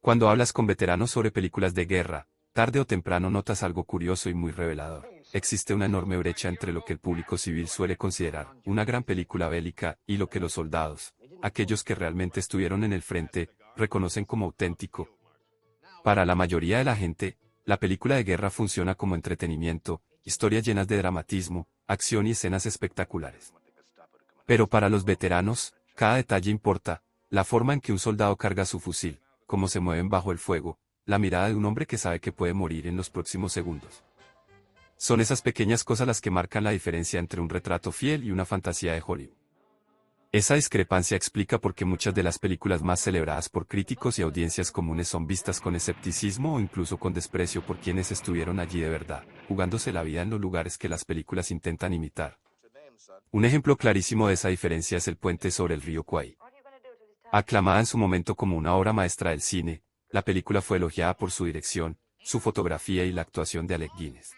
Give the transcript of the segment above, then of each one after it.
Cuando hablas con veteranos sobre películas de guerra, tarde o temprano notas algo curioso y muy revelador. Existe una enorme brecha entre lo que el público civil suele considerar una gran película bélica y lo que los soldados, aquellos que realmente estuvieron en el frente, reconocen como auténtico. Para la mayoría de la gente, la película de guerra funciona como entretenimiento, historias llenas de dramatismo, acción y escenas espectaculares. Pero para los veteranos, cada detalle importa, la forma en que un soldado carga su fusil, cómo se mueven bajo el fuego, la mirada de un hombre que sabe que puede morir en los próximos segundos. Son esas pequeñas cosas las que marcan la diferencia entre un retrato fiel y una fantasía de Hollywood. Esa discrepancia explica por qué muchas de las películas más celebradas por críticos y audiencias comunes son vistas con escepticismo o incluso con desprecio por quienes estuvieron allí de verdad, jugándose la vida en los lugares que las películas intentan imitar. Un ejemplo clarísimo de esa diferencia es El puente sobre el río Kwai. Aclamada en su momento como una obra maestra del cine, la película fue elogiada por su dirección, su fotografía y la actuación de Alec Guinness.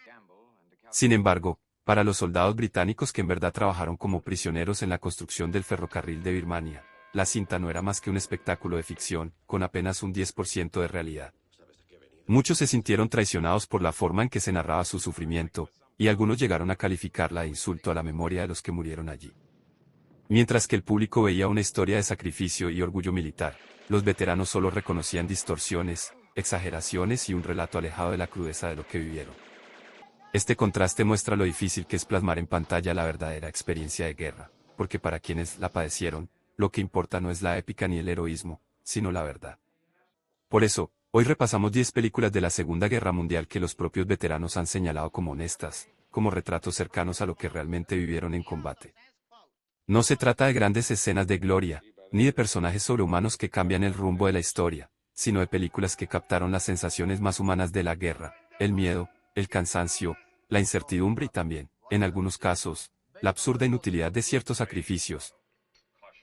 Sin embargo, para los soldados británicos que en verdad trabajaron como prisioneros en la construcción del ferrocarril de Birmania, la cinta no era más que un espectáculo de ficción, con apenas un 10% de realidad. Muchos se sintieron traicionados por la forma en que se narraba su sufrimiento, y algunos llegaron a calificarla de insulto a la memoria de los que murieron allí. Mientras que el público veía una historia de sacrificio y orgullo militar, los veteranos solo reconocían distorsiones, exageraciones y un relato alejado de la crudeza de lo que vivieron. Este contraste muestra lo difícil que es plasmar en pantalla la verdadera experiencia de guerra, porque para quienes la padecieron, lo que importa no es la épica ni el heroísmo, sino la verdad. Por eso, hoy repasamos 10 películas de la Segunda Guerra Mundial que los propios veteranos han señalado como honestas, como retratos cercanos a lo que realmente vivieron en combate. No se trata de grandes escenas de gloria, ni de personajes sobrehumanos que cambian el rumbo de la historia, sino de películas que captaron las sensaciones más humanas de la guerra, el miedo, el cansancio, la incertidumbre y también, en algunos casos, la absurda inutilidad de ciertos sacrificios.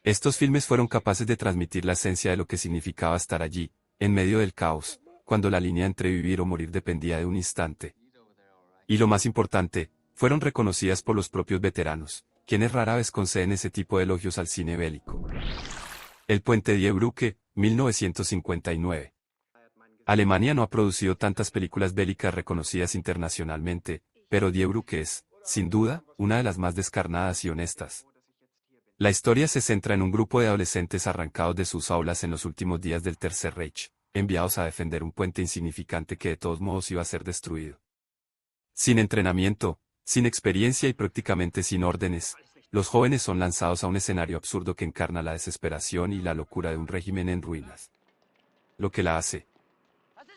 Estos filmes fueron capaces de transmitir la esencia de lo que significaba estar allí, en medio del caos, cuando la línea entre vivir o morir dependía de un instante. Y lo más importante, fueron reconocidas por los propios veteranos, quienes rara vez conceden ese tipo de elogios al cine bélico. El puente Die Brücke, 1959. Alemania no ha producido tantas películas bélicas reconocidas internacionalmente, pero Die Brücke es, sin duda, una de las más descarnadas y honestas. La historia se centra en un grupo de adolescentes arrancados de sus aulas en los últimos días del Tercer Reich, enviados a defender un puente insignificante que de todos modos iba a ser destruido. Sin entrenamiento, sin experiencia y prácticamente sin órdenes, los jóvenes son lanzados a un escenario absurdo que encarna la desesperación y la locura de un régimen en ruinas. Lo que la hace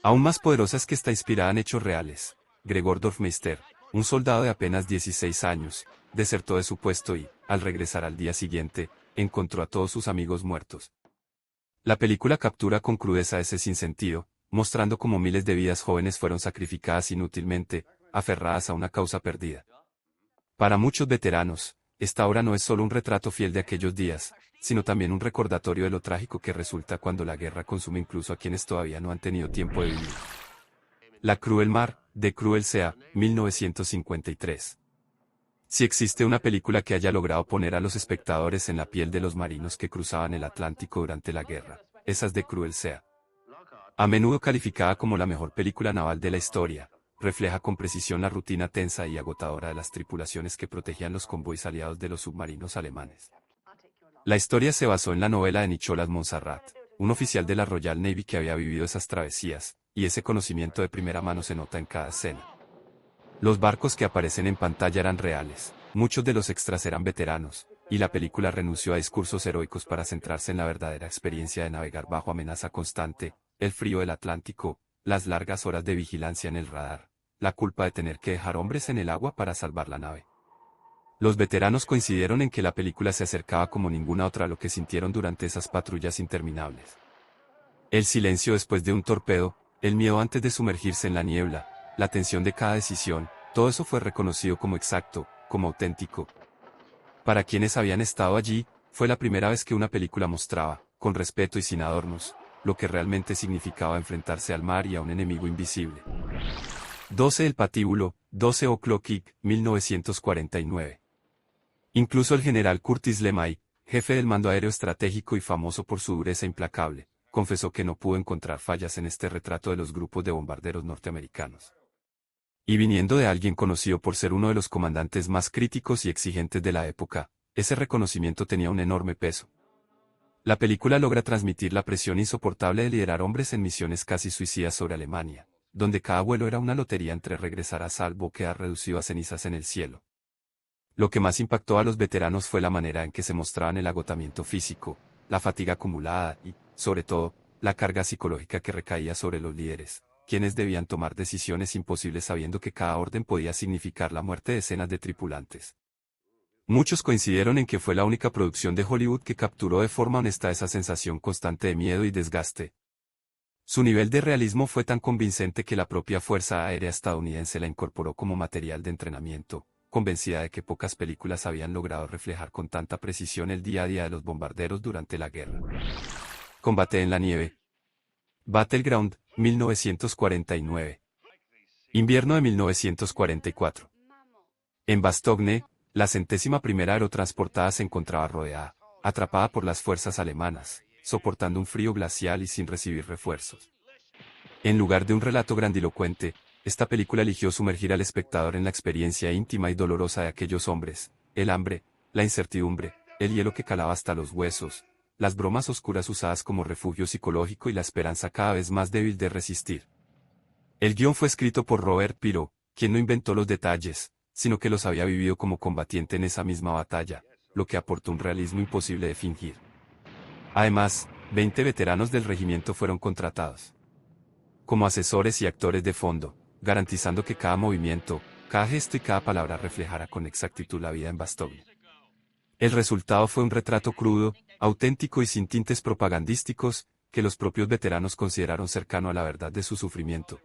aún más poderosa es que está inspirada en hechos reales. Gregor Dorfmeister, un soldado de apenas 16 años, desertó de su puesto y, al regresar al día siguiente, encontró a todos sus amigos muertos. La película captura con crudeza ese sinsentido, mostrando cómo miles de vidas jóvenes fueron sacrificadas inútilmente, aferradas a una causa perdida. Para muchos veteranos, esta obra no es solo un retrato fiel de aquellos días, sino también un recordatorio de lo trágico que resulta cuando la guerra consume incluso a quienes todavía no han tenido tiempo de vivir. La Cruel Mar, de Cruel Sea, 1953. Si existe una película que haya logrado poner a los espectadores en la piel de los marinos que cruzaban el Atlántico durante la guerra, esa es de Cruel Sea. A menudo calificada como la mejor película naval de la historia, refleja con precisión la rutina tensa y agotadora de las tripulaciones que protegían los convoys aliados de los submarinos alemanes. La historia se basó en la novela de Nicholas Monsarrat, un oficial de la Royal Navy que había vivido esas travesías, y ese conocimiento de primera mano se nota en cada escena. Los barcos que aparecen en pantalla eran reales, muchos de los extras eran veteranos, y la película renunció a discursos heroicos para centrarse en la verdadera experiencia de navegar bajo amenaza constante, el frío del Atlántico, las largas horas de vigilancia en el radar, la culpa de tener que dejar hombres en el agua para salvar la nave. Los veteranos coincidieron en que la película se acercaba como ninguna otra a lo que sintieron durante esas patrullas interminables. El silencio después de un torpedo, el miedo antes de sumergirse en la niebla, la tensión de cada decisión, todo eso fue reconocido como exacto, como auténtico. Para quienes habían estado allí, fue la primera vez que una película mostraba, con respeto y sin adornos, lo que realmente significaba enfrentarse al mar y a un enemigo invisible. 12 El Patíbulo, 12 O'Clock, 1949. Incluso el general Curtis LeMay, jefe del mando aéreo estratégico y famoso por su dureza implacable, confesó que no pudo encontrar fallas en este retrato de los grupos de bombarderos norteamericanos. Y viniendo de alguien conocido por ser uno de los comandantes más críticos y exigentes de la época, ese reconocimiento tenía un enorme peso. La película logra transmitir la presión insoportable de liderar hombres en misiones casi suicidas sobre Alemania, donde cada vuelo era una lotería entre regresar a salvo o quedar reducido a cenizas en el cielo. Lo que más impactó a los veteranos fue la manera en que se mostraban el agotamiento físico, la fatiga acumulada y, sobre todo, la carga psicológica que recaía sobre los líderes, quienes debían tomar decisiones imposibles sabiendo que cada orden podía significar la muerte de decenas de tripulantes. Muchos coincidieron en que fue la única producción de Hollywood que capturó de forma honesta esa sensación constante de miedo y desgaste. Su nivel de realismo fue tan convincente que la propia Fuerza Aérea estadounidense la incorporó como material de entrenamiento, convencida de que pocas películas habían logrado reflejar con tanta precisión el día a día de los bombarderos durante la guerra. Combate en la nieve. Battleground, 1949. Invierno de 1944. En Bastogne, la 101ª aerotransportada se encontraba rodeada, atrapada por las fuerzas alemanas, soportando un frío glacial y sin recibir refuerzos. En lugar de un relato grandilocuente, esta película eligió sumergir al espectador en la experiencia íntima y dolorosa de aquellos hombres, el hambre, la incertidumbre, el hielo que calaba hasta los huesos, las bromas oscuras usadas como refugio psicológico y la esperanza cada vez más débil de resistir. El guión fue escrito por Robert Piró, quien no inventó los detalles, sino que los había vivido como combatiente en esa misma batalla, lo que aportó un realismo imposible de fingir. Además, 20 veteranos del regimiento fueron contratados como asesores y actores de fondo, garantizando que cada movimiento, cada gesto y cada palabra reflejara con exactitud la vida en Bastogne. El resultado fue un retrato crudo, auténtico y sin tintes propagandísticos, que los propios veteranos consideraron cercano a la verdad de su sufrimiento.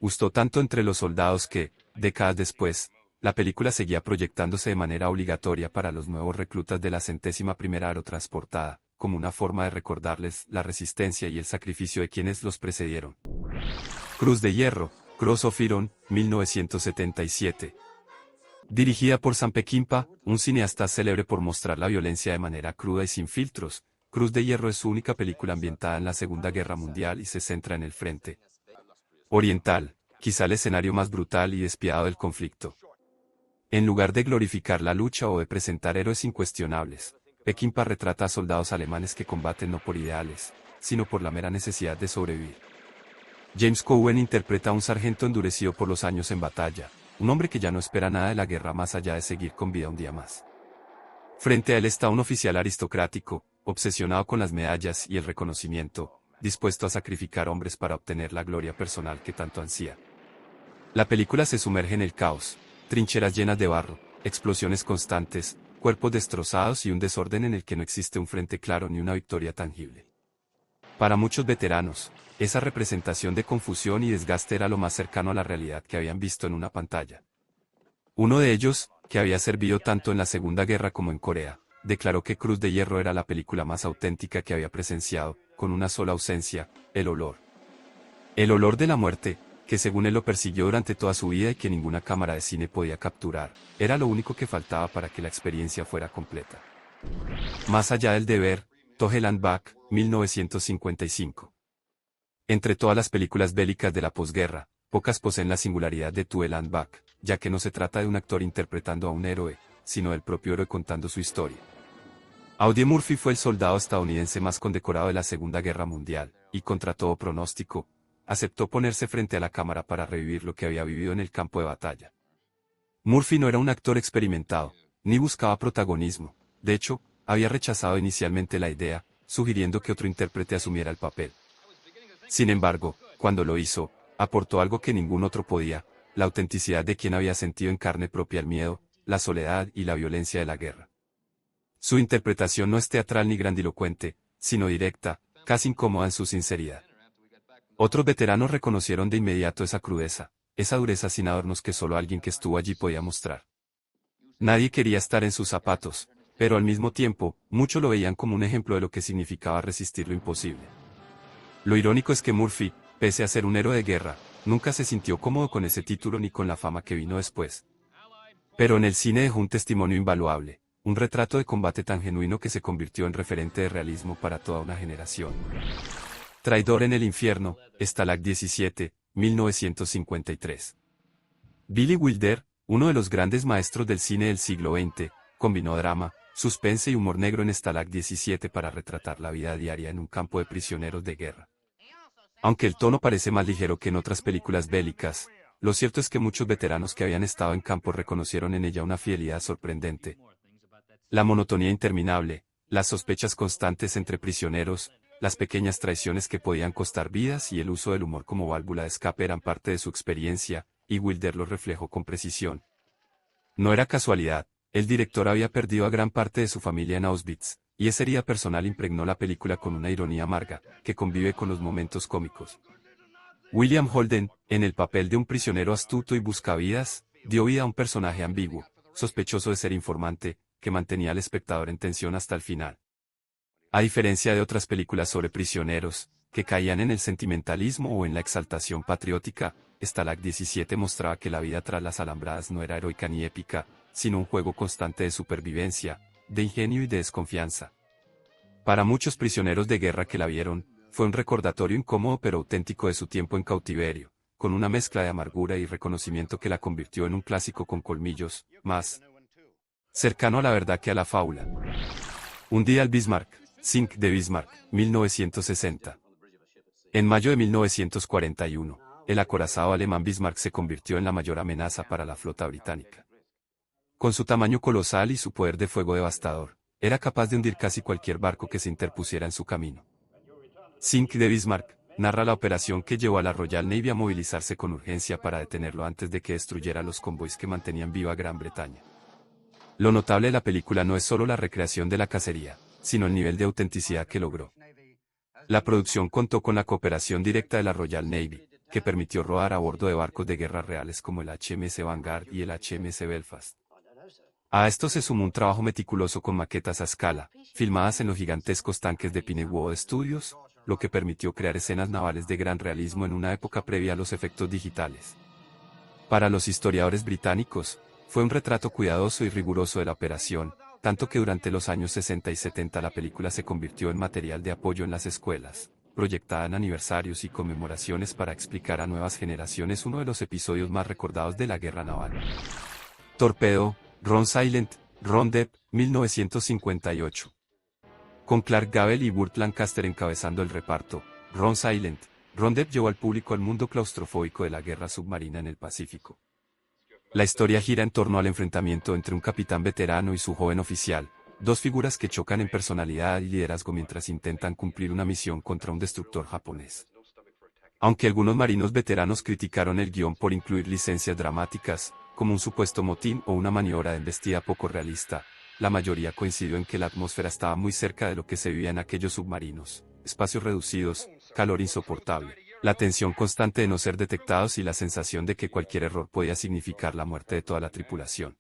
Gustó tanto entre los soldados que, décadas después, la película seguía proyectándose de manera obligatoria para los nuevos reclutas de la 101ª aerotransportada, como una forma de recordarles la resistencia y el sacrificio de quienes los precedieron. Cruz de Hierro, Cross of Iron, 1977. Dirigida por Sam Peckinpah, un cineasta célebre por mostrar la violencia de manera cruda y sin filtros, Cruz de Hierro es su única película ambientada en la Segunda Guerra Mundial y se centra en el frente oriental, quizá el escenario más brutal y despiadado del conflicto. En lugar de glorificar la lucha o de presentar héroes incuestionables, Peckinpah retrata a soldados alemanes que combaten no por ideales, sino por la mera necesidad de sobrevivir. James Cowen interpreta a un sargento endurecido por los años en batalla, un hombre que ya no espera nada de la guerra más allá de seguir con vida un día más. Frente a él está un oficial aristocrático, obsesionado con las medallas y el reconocimiento, dispuesto a sacrificar hombres para obtener la gloria personal que tanto ansía. La película se sumerge en el caos, trincheras llenas de barro, explosiones constantes, cuerpos destrozados y un desorden en el que no existe un frente claro ni una victoria tangible. Para muchos veteranos, esa representación de confusión y desgaste era lo más cercano a la realidad que habían visto en una pantalla. Uno de ellos, que había servido tanto en la Segunda Guerra como en Corea, declaró que Cruz de Hierro era la película más auténtica que había presenciado, con una sola ausencia, el olor. El olor de la muerte, que según él lo persiguió durante toda su vida y que ninguna cámara de cine podía capturar, era lo único que faltaba para que la experiencia fuera completa. Más allá del deber, To Hell and Back, 1955. Entre todas las películas bélicas de la posguerra, pocas poseen la singularidad de To Hell and Back, ya que no se trata de un actor interpretando a un héroe, sino del propio héroe contando su historia. Audie Murphy fue el soldado estadounidense más condecorado de la Segunda Guerra Mundial, y contra todo pronóstico, aceptó ponerse frente a la cámara para revivir lo que había vivido en el campo de batalla. Murphy no era un actor experimentado, ni buscaba protagonismo, de hecho, había rechazado inicialmente la idea, sugiriendo que otro intérprete asumiera el papel. Sin embargo, cuando lo hizo, aportó algo que ningún otro podía, la autenticidad de quien había sentido en carne propia el miedo, la soledad y la violencia de la guerra. Su interpretación no es teatral ni grandilocuente, sino directa, casi incómoda en su sinceridad. Otros veteranos reconocieron de inmediato esa crudeza, esa dureza sin adornos que solo alguien que estuvo allí podía mostrar. Nadie quería estar en sus zapatos, pero al mismo tiempo, muchos lo veían como un ejemplo de lo que significaba resistir lo imposible. Lo irónico es que Murphy, pese a ser un héroe de guerra, nunca se sintió cómodo con ese título ni con la fama que vino después. Pero en el cine dejó un testimonio invaluable. un retrato de combate tan genuino que se convirtió en referente de realismo para toda una generación. Traidor en el infierno, Stalag 17, 1953. Billy Wilder, uno de los grandes maestros del cine del siglo XX, combinó drama, suspense y humor negro en Stalag 17 para retratar la vida diaria en un campo de prisioneros de guerra. Aunque el tono parece más ligero que en otras películas bélicas, lo cierto es que muchos veteranos que habían estado en campo reconocieron en ella una fidelidad sorprendente. La monotonía interminable, las sospechas constantes entre prisioneros, las pequeñas traiciones que podían costar vidas y el uso del humor como válvula de escape eran parte de su experiencia, y Wilder lo reflejó con precisión. No era casualidad, el director había perdido a gran parte de su familia en Auschwitz, y esa herida personal impregnó la película con una ironía amarga, que convive con los momentos cómicos. William Holden, en el papel de un prisionero astuto y buscavidas, dio vida a un personaje ambiguo, sospechoso de ser informante, que mantenía al espectador en tensión hasta el final. A diferencia de otras películas sobre prisioneros, que caían en el sentimentalismo o en la exaltación patriótica, Stalag 17 mostraba que la vida tras las alambradas no era heroica ni épica, sino un juego constante de supervivencia, de ingenio y de desconfianza. Para muchos prisioneros de guerra que la vieron, fue un recordatorio incómodo pero auténtico de su tiempo en cautiverio, con una mezcla de amargura y reconocimiento que la convirtió en un clásico con colmillos, más cercano a la verdad que a la fábula. Un día al Bismarck, Sink de Bismarck, 1960. En mayo de 1941, el acorazado alemán Bismarck se convirtió en la mayor amenaza para la flota británica. Con su tamaño colosal y su poder de fuego devastador, era capaz de hundir casi cualquier barco que se interpusiera en su camino. Sink de Bismarck narra la operación que llevó a la Royal Navy a movilizarse con urgencia para detenerlo antes de que destruyera los convoys que mantenían viva Gran Bretaña. Lo notable de la película no es solo la recreación de la cacería, sino el nivel de autenticidad que logró. La producción contó con la cooperación directa de la Royal Navy, que permitió rodar a bordo de barcos de guerra reales como el HMS Vanguard y el HMS Belfast. A esto se sumó un trabajo meticuloso con maquetas a escala, filmadas en los gigantescos tanques de Pinewood Studios, lo que permitió crear escenas navales de gran realismo en una época previa a los efectos digitales. Para los historiadores británicos, fue un retrato cuidadoso y riguroso de la operación, tanto que durante los años 60 y 70 la película se convirtió en material de apoyo en las escuelas, proyectada en aniversarios y conmemoraciones para explicar a nuevas generaciones uno de los episodios más recordados de la guerra naval. Torpedo, Ron Silent, Ron Depp, 1958. Con Clark Gable y Burt Lancaster encabezando el reparto, Ron Silent, Ron Depp llevó al público al mundo claustrofóbico de la guerra submarina en el Pacífico. La historia gira en torno al enfrentamiento entre un capitán veterano y su joven oficial, dos figuras que chocan en personalidad y liderazgo mientras intentan cumplir una misión contra un destructor japonés. Aunque algunos marinos veteranos criticaron el guión por incluir licencias dramáticas, como un supuesto motín o una maniobra de embestida poco realista, la mayoría coincidió en que la atmósfera estaba muy cerca de lo que se vivía en aquellos submarinos: espacios reducidos, calor insoportable, la tensión constante de no ser detectados y la sensación de que cualquier error podía significar la muerte de toda la tripulación.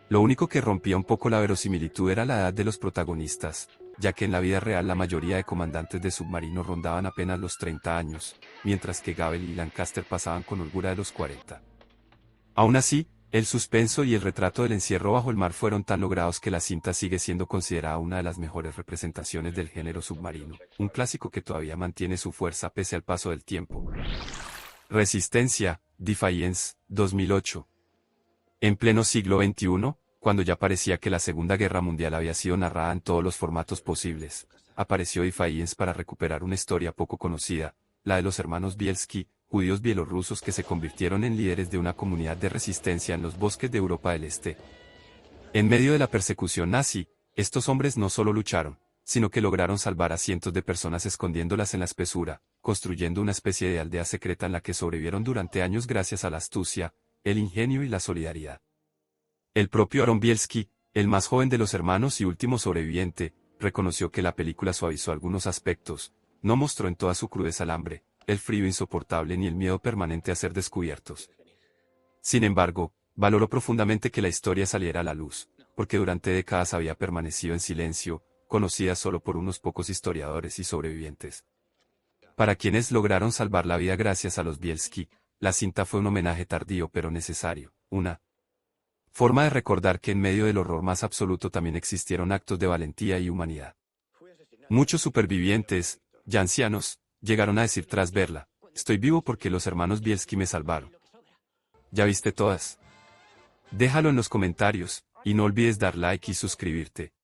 Lo único que rompía un poco la verosimilitud era la edad de los protagonistas, ya que en la vida real la mayoría de comandantes de submarinos rondaban apenas los 30 años, mientras que Gable y Lancaster pasaban con holgura de los 40. Aún así, el suspenso y el retrato del encierro bajo el mar fueron tan logrados que la cinta sigue siendo considerada una de las mejores representaciones del género submarino, un clásico que todavía mantiene su fuerza pese al paso del tiempo. Resistencia, Defiance, 2008. En pleno siglo XXI, cuando ya parecía que la Segunda Guerra Mundial había sido narrada en todos los formatos posibles, apareció Defiance para recuperar una historia poco conocida, la de los hermanos Bielski, judíos bielorrusos que se convirtieron en líderes de una comunidad de resistencia en los bosques de Europa del Este. En medio de la persecución nazi, estos hombres no solo lucharon, sino que lograron salvar a cientos de personas escondiéndolas en la espesura, construyendo una especie de aldea secreta en la que sobrevivieron durante años gracias a la astucia, el ingenio y la solidaridad. El propio Aaron Bielski, el más joven de los hermanos y último sobreviviente, reconoció que la película suavizó algunos aspectos, no mostró en toda su crudeza el hambre, el frío insoportable ni el miedo permanente a ser descubiertos. Sin embargo, valoró profundamente que la historia saliera a la luz, porque durante décadas había permanecido en silencio, conocida solo por unos pocos historiadores y sobrevivientes. Para quienes lograron salvar la vida gracias a los Bielski, la cinta fue un homenaje tardío pero necesario, una Forma de recordar que en medio del horror más absoluto también existieron actos de valentía y humanidad. Muchos supervivientes, ya ancianos, llegaron a decir tras verla, estoy vivo porque los hermanos Bielski me salvaron. ¿Ya viste todas? Déjalo en los comentarios, y no olvides dar like y suscribirte.